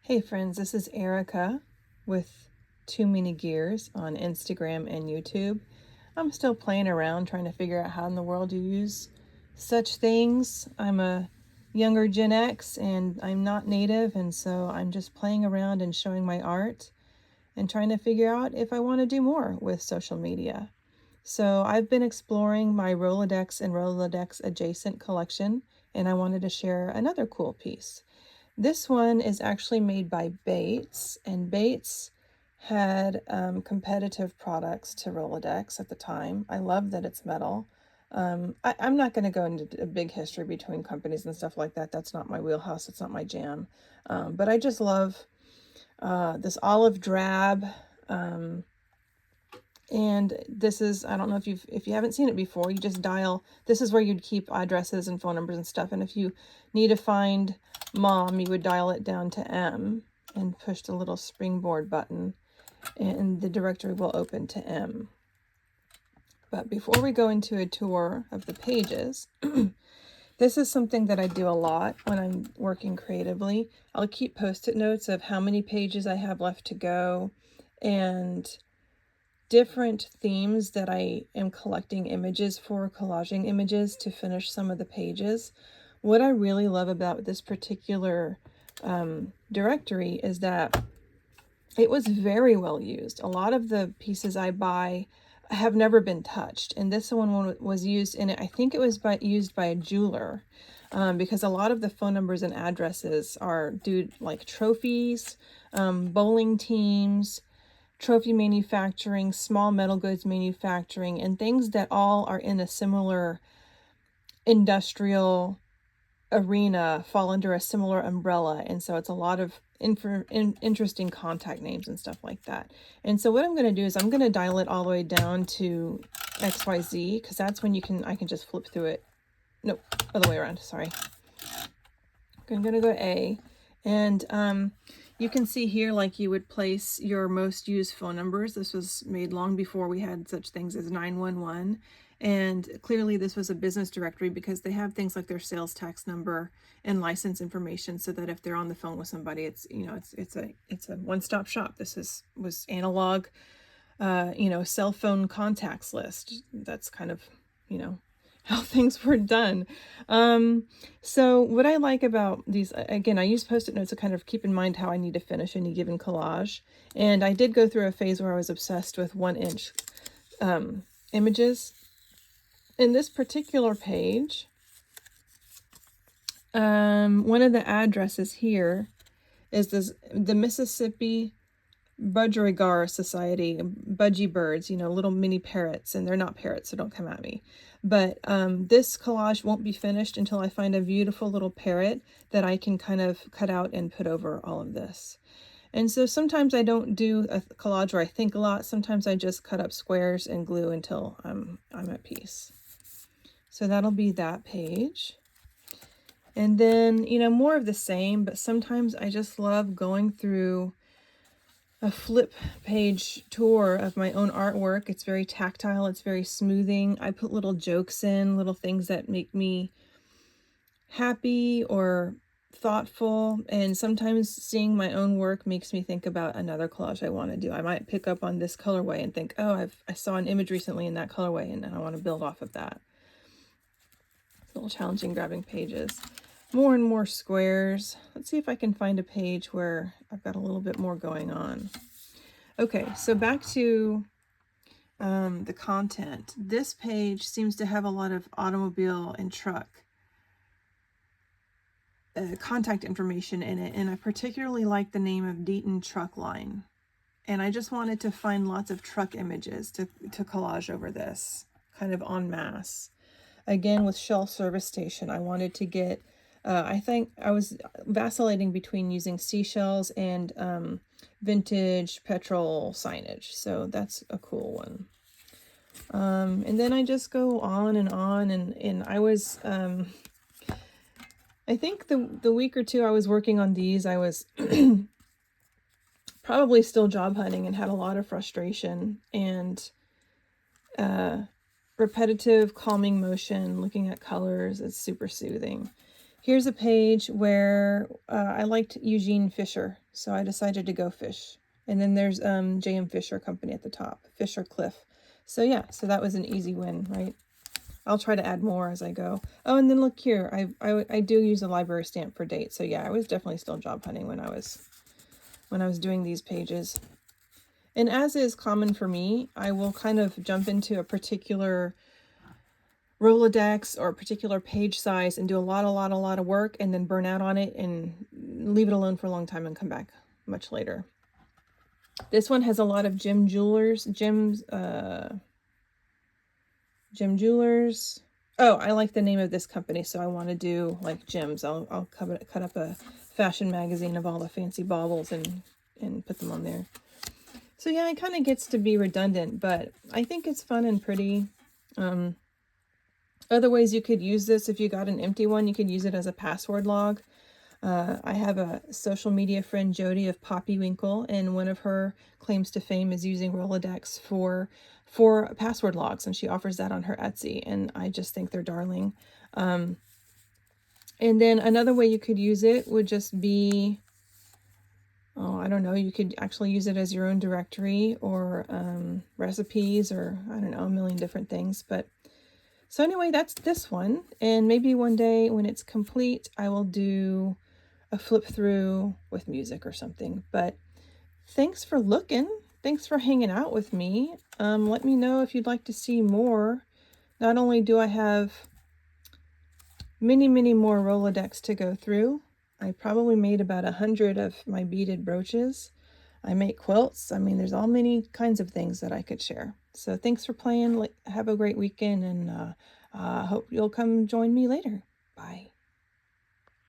Hey friends, this is Erica with Too Many Gears on Instagram and YouTube. I'm still playing around trying to figure out how in the world you use such things. I'm a younger Gen X and I'm not native, and so I'm just playing around and showing my art and trying to figure out if I want to do more with social media. So I've been exploring my Rolodex and Rolodex adjacent collection, and I wanted to share another cool piece. This one is actually made by Bates, and Bates had competitive products to Rolodex at the time. I love that it's metal. I'm not going to go into a big history between companies and stuff like that. That's not my wheelhouse. It's not my jam. But I just love this olive drab. And this is, I don't know if you haven't seen it before, you just dial, this is where you'd keep addresses and phone numbers and stuff. And if you need to find mom, you would dial it down to M and push the little springboard button and the directory will open to M. But before we go into a tour of the pages, this is something that I do a lot when I'm working creatively. I'll keep post-it notes of how many pages I have left to go and different themes that I am collecting images for, collaging images to finish some of the pages. What I really love about this particular directory is that it was very well used. A lot of the pieces I buy have never been touched, and this one was used in it. I think it was used by a jeweler, because a lot of the phone numbers and addresses are due like trophies, bowling teams, trophy manufacturing, small metal goods manufacturing, and things that all are in a similar industrial arena fall under a similar umbrella. And so it's a lot of interesting contact names and stuff like that. And so what I'm going to do is I'm going to dial it all the way down to XYZ, because that's when I can just flip through it. Nope, other way around, sorry. I'm going to go A, and you can see here, like, you would place your most used phone numbers. This was made long before we had such things as 911. And clearly this was a business directory because they have things like their sales tax number and license information, so that if they're on the phone with somebody, it's, you know, it's a one-stop shop. This was analog, cell phone contacts list. That's kind of, how things were done. So what I like about these, again, I use post-it notes to kind of keep in mind how I need to finish any given collage. And I did go through a phase where I was obsessed with 1-inch images. In this particular page, one of the addresses here is the Mississippi Budgerigar Society, budgie birds, little mini parrots, and they're not parrots, so don't come at me. But this collage won't be finished until I find a beautiful little parrot that I can kind of cut out and put over all of this. And so sometimes I don't do a collage where I think a lot. Sometimes I just cut up squares and glue until I'm at peace. So that'll be that page. And then, more of the same, but sometimes I just love going through a flip page tour of my own artwork. It's very tactile, it's very smoothing. I put little jokes in, little things that make me happy or thoughtful, and sometimes seeing my own work makes me think about another collage I want to do. I might pick up on this colorway and think, oh, I saw an image recently in that colorway and I want to build off of that. It's a little challenging grabbing pages. More and more squares. Let's see if I can find a page where I've got a little bit more going on. Okay, so back to the content. This page seems to have a lot of automobile and truck contact information in it, and I particularly like the name of Deaton Truck Line. And I just wanted to find lots of truck images to collage over this, kind of en masse. Again, with Shell Service Station, I wanted to get, I think I was vacillating between using seashells and vintage petrol signage. So that's a cool one. And then I just go on, and I was, I think the week or two I was working on these, I was probably still job hunting and had a lot of frustration and repetitive calming motion, looking at colors. It's super soothing. Here's a page where I liked Eugene Fisher, so I decided to go fish. And then there's J.M. Fisher Company at the top, Fisher Cliff. So yeah, so that was an easy win, right? I'll try to add more as I go. Oh, and then look here, I do use a library stamp for date. So yeah, I was definitely still job hunting when I was doing these pages. And as is common for me, I will kind of jump into a particular Rolodex or a particular page size and do a lot of work and then burn out on it and leave it alone for a long time and come back much later. This one has a lot of Jim Jewelers. Oh, I like the name of this company, so I want to do like gems. I'll cut up a fashion magazine of all the fancy baubles and put them on there. So yeah, it kind of gets to be redundant, but I think it's fun and pretty. Other ways you could use this, if you got an empty one, you could use it as a password log. I have a social media friend, Jody of Poppy Winkle, and one of her claims to fame is using Rolodex for password logs, and she offers that on her Etsy, and I just think they're darling. And then another way you could use it would just be, oh, I don't know, you could actually use it as your own directory or recipes or, I don't know, a million different things. But so anyway, that's this one. And maybe one day when it's complete, I will do a flip through with music or something. But thanks for looking. Thanks for hanging out with me. Let me know if you'd like to see more. Not only do I have many more Rolodex to go through, I probably made about 100 of my beaded brooches. I make quilts. I mean, there's all many kinds of things that I could share. So thanks for playing. Have a great weekend, and hope you'll come join me later. Bye.